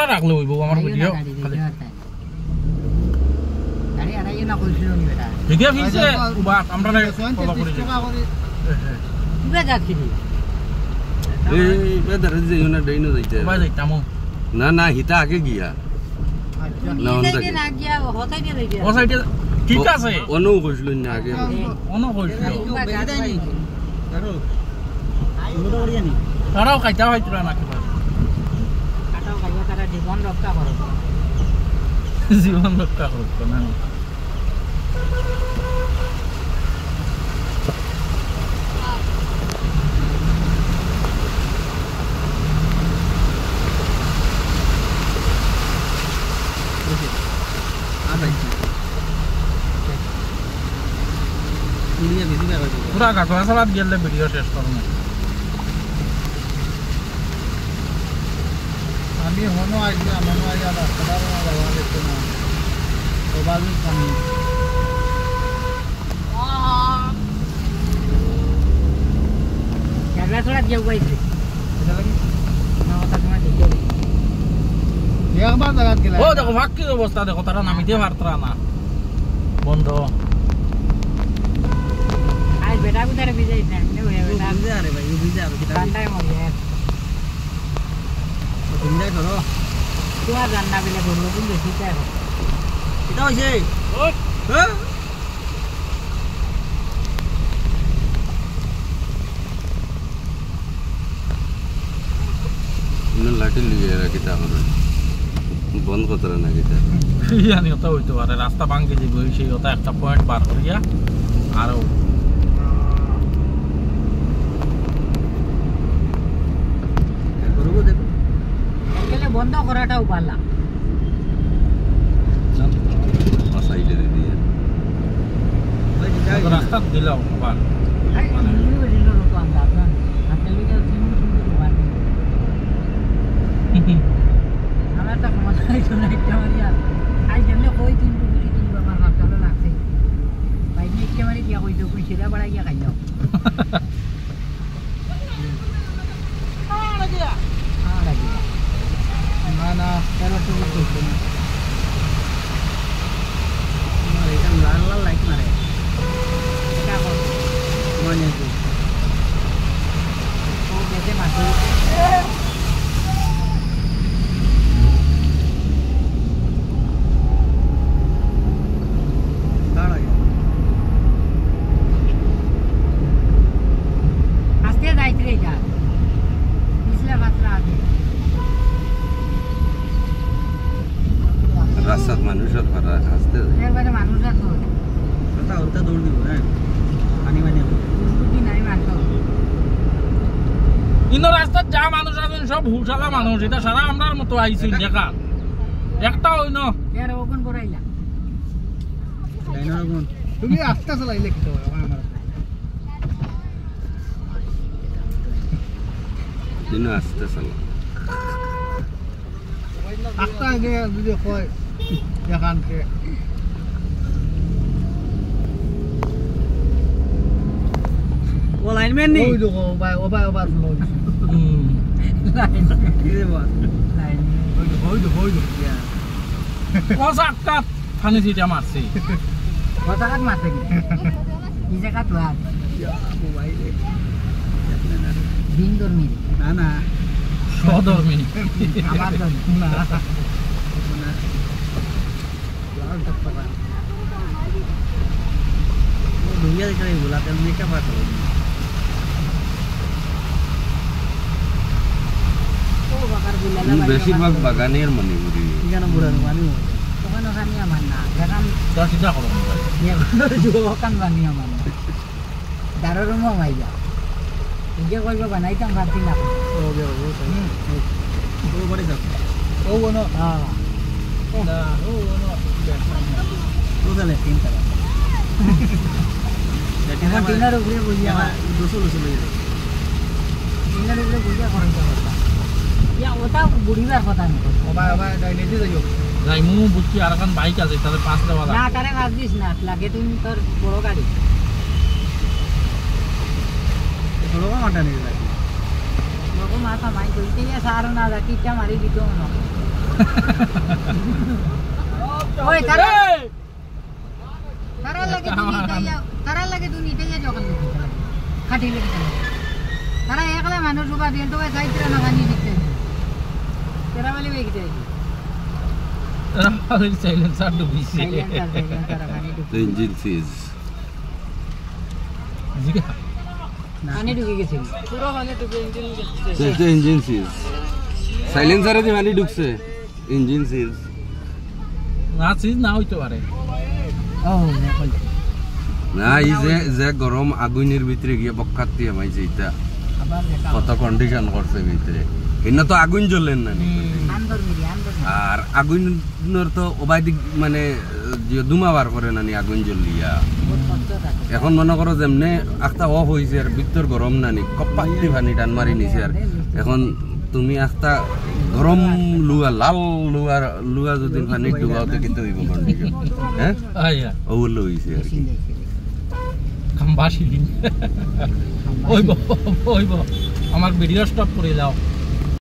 রাখলে হইব আমার ভিডিও গাড়ি আড়াইয়ে না কইছিল নি বেটা ঠিক আছে ফিসে বা আমরা ফলো করে কিবা যাচ্ছি এই বেদার যে ইউনা ডাইনো যাইতে ভাই যাইতাম না না হিতা আগে গিয়া আচ্ছা না অনটা না গিয়া হতাই দিয়ে যাই ও সাইডে ঠিক আছে অনু কইছিল না আগে অনু কইছিল কারো মোটা করিয়া নি তারাও খাইতা হইতো না কি বল কাটাও খাইয়া তারা জীবন রক্ষা করে জীবন রক্ষা করতো না পুরা কাঁচা সালাদ গেলে ভিডিও শেষ করব আমি হনো আইয়া মনো আইয়া রাস্তার বাবা দেখতে না ওবালি কামি কেলা থোড়া দিও গাইছে এটা লাগি না কথা তোমার দেখে একবার জায়গা গেলা ও দেখো ফাঁকি অবস্থা দেখো তারা নামিতে পারতরা না বন্ধ আই বেটা বিদারে বিজাই না নে বেটা বিজা আরে ভাই বিজা আবে কান্টাই মরিয়া তুমি যাই করো তোমার জান্না বিলে করব তুমি বেশি চাই এটা হইছে হ্যাঁ ইউনা লাঠি লিয়ে রাখি তাহলে বন্ধ করতে না কিটা জানি ওটা হইতে পারে রাস্তা ভাঙে যে বই সেই ওটা একটা পয়েন্ট পার করিয়া আর করবো দেখো এখানে বন্ধ করাটাও পারলা সাইডে দিয়ে রাস্তা দিলাম আবার মানে দিলো লোক আমরা জান হাতে লিগে তিন সুন্দর বানি আমরা তো সমস্যা হইতো না একটা মারিয়া আই যেমনে কই তিন বুঝি তিন বাবা হাতলে লাগছে ভাই নি একটা মারি দিয়া কই তো কই সেটা বাড়াইয়া খাইলো না না তেরো টুকু করছে না এটা লাল লাল লাইট মারে এটা কর মনে কি ও গেছে মাসে আস্তে যাইতে রে যা পিছলা বাতরা আছে রাস্তার মানুষের ভাড়া আসতে একবারে মানুষ আছে কথা ওটা দৌড় দিব হ্যাঁ পানি পানি বুদ্ধি নাই মারতো কিন্তু রাস্তার যা মানুষ আছেন সব হুশালা মানুষ এটা সারা আমরার মতো আইছিল দেখা একটা হই না এর ওপেন করাইলা ডাইনার ওপেন তুমি আস্তে চালাইলে কি তো আমার দিন আসতে চালা আস্তে আগে ভিডিও কই এখানকে ও লাইনম্যান নি ওই দেখো ভাই ও ভাই ফ্লো লাইন কি রে বস লাইন ওই দেখো ইয়া ওসাক্কা ফানি দিতে মারছি ওসাকাত মারতে কি এই জায়গা তো আর মোবাইল দিন দরমি না না সদরমি আমার তো না না লাল টপকা ও দুনিয়া দেখে বুলাতে মেকা পাস হলো ও বাকার বুলালা বেশিরভাগ বাগানের মণিপুরি এখানে বুড়া বানি ওখানে খানি আমার না দেখান তো সিধা করো ওখান বানি আমার না দারোর মো মাইয়া ইয়ে কইবা বানাইতাম ভাবছি না ও বে ও ও বড় যাও ও বনো হ্যাঁ ও না ও বনো ও দলে তিন টাকা এখন তিনার উপরে বুঝিয়া 200 লই যায় তিনার উপরে বুঝিয়া কোন কথা ইয়া ওটা বুড়িবার কথা না ও ভাই ডাইলে যাইও যাই মু বুঝছি আর এখন বাইক আছে তাহলে পাঁচ দেওয়া না তারে কাজ দিস না লাগে তুমি তোর বড় গাড়ি বড় মাটা নিয়ে যাই বাবু মাথা মাই কইতে ইয়া সারো না যা কিটা মারি দিত না ওই তারা লাগে দুনিটা ইয়া যখন খাটি লাগে তারা একলা মানুষ উবা দিয়ে তো যাইতরা না গানি দিতে তেরা বলে বেগিতে সাইলেন্সার ডুবিছে ইঞ্জিন সিজ পানি ঢুকে গেছে পুরো পানি ঢুকে ইঞ্জিন সিজ সাইলেন্সারে যে পানি ঢুকছে ইঞ্জিন সিজ না সিজ না হইতে পারে ও দেখল না এই যে গরম আগুনের ভিতরে গিয়ে বক্কাত দিয়ে মাইছে এটা আবার দেখা কত কন্ডিশন করছে ভিতরে এনে তো আগুন জ্বলেন না আন্দর মিরি আর আগুনের তো ওবাইদিক মানে যে দুমা বার করে নানি আগুন জ্বলিয়া বহুত কষ্ট থাকে এখন মনে করো যেমনে একটা অফ হয়েছে আর ভিতর গরম নানি কপাতি পানি টান মারি নিছে আর এখন তুমি একটা গরম লুয়া লাল লুয়া যদি পানি ডুবাওতে কিন্তু হইব কন্ডিশন হ্যাঁ আইয়া ওগুলো হয়েছে আর কি খাম্বাসি ওইব আমার ভিডিও স্টপ করে দাও